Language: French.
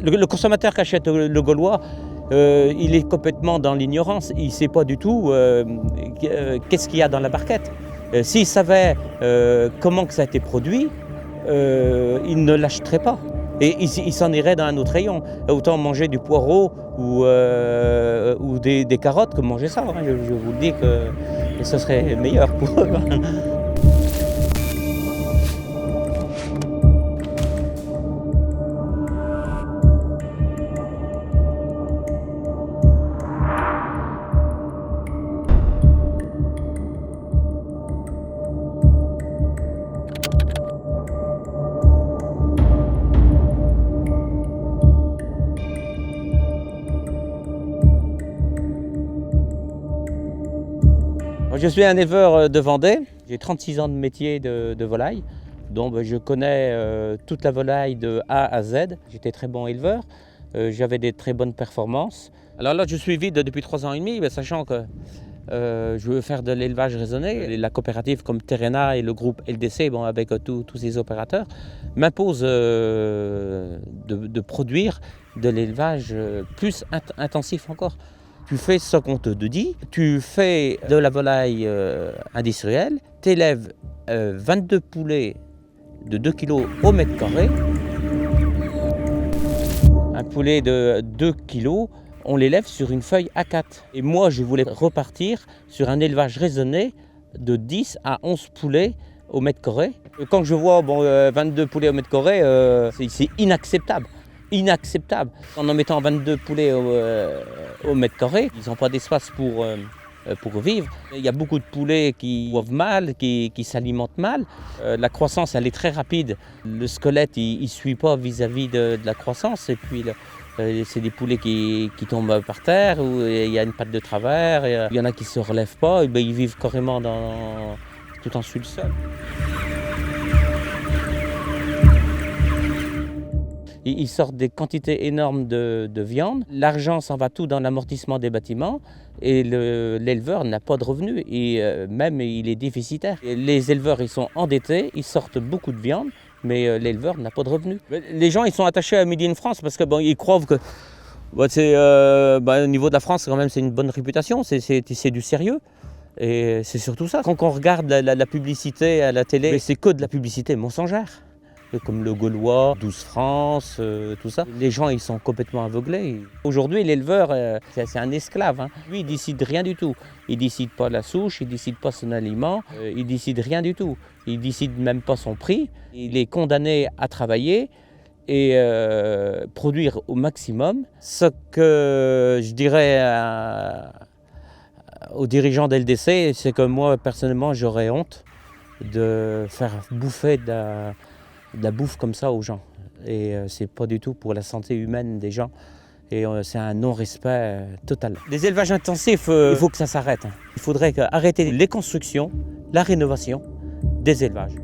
Le consommateur qui achète le Gaulois, il est complètement dans l'ignorance. Il ne sait pas du tout qu'est-ce qu'il y a dans la barquette. S'il savait comment que ça a été produit, il ne l'achèterait pas. Et il s'en irait dans un autre rayon. Autant manger du poireau ou des carottes que manger ça. Hein. Je vous le dis que ce serait meilleur pour eux. Je suis un éleveur de Vendée, j'ai 36 ans de métier de volaille, donc je connais toute la volaille de A à Z. J'étais très bon éleveur, j'avais des très bonnes performances. Alors là je suis vide depuis 3 ans et demi, sachant que je veux faire de l'élevage raisonné. La coopérative comme Terrena et le groupe LDC, avec tous ces opérateurs, m'imposent de produire de l'élevage plus intensif encore. Tu fais ce qu'on te dit, tu fais de la volaille industrielle, tu élèves 22 poulets de 2 kg au mètre carré. Un poulet de 2 kg, on l'élève sur une feuille A4. Et moi, je voulais repartir sur un élevage raisonné de 10 à 11 poulets au mètre carré. Quand je vois 22 poulets au mètre carré, c'est inacceptable. Inacceptable. En mettant 22 poulets au mètre carré, ils n'ont pas d'espace pour vivre. Il y a beaucoup de poulets qui boivent mal, qui s'alimentent mal. La croissance, elle est très rapide. Le squelette, il ne suit pas vis-à-vis de la croissance. Et puis, c'est des poulets qui tombent par terre, où il y a une patte de travers. Il y en a qui ne se relèvent pas. Ils vivent carrément tout en dessous du sol. Ils sortent des quantités énormes de viande. L'argent s'en va tout dans l'amortissement des bâtiments et l'éleveur n'a pas de revenus et même il est déficitaire. Et les éleveurs ils sont endettés, ils sortent beaucoup de viande, mais l'éleveur n'a pas de revenus. Les gens ils sont attachés à Made in France parce que ils croient que au niveau de la France quand même c'est une bonne réputation, c'est du sérieux. Et c'est surtout ça. Quand on regarde la publicité à la télé, c'est que de la publicité mensongère. Comme le Gaulois, 12 France, tout ça. Les gens, ils sont complètement aveuglés. Aujourd'hui, l'éleveur, c'est un esclave. Hein. Lui, il ne décide rien du tout. Il ne décide pas la souche, il ne décide pas son aliment, il ne décide rien du tout. Il ne décide même pas son prix. Il est condamné à travailler et produire au maximum. Ce que je dirais aux dirigeants d'LDC, c'est que moi, personnellement, j'aurais honte de faire bouffer de la bouffe comme ça aux gens. Et c'est pas du tout pour la santé humaine des gens. Et c'est un non-respect total. Les élevages intensifs, il faut que ça s'arrête. Il faudrait arrêter les constructions, la rénovation des élevages.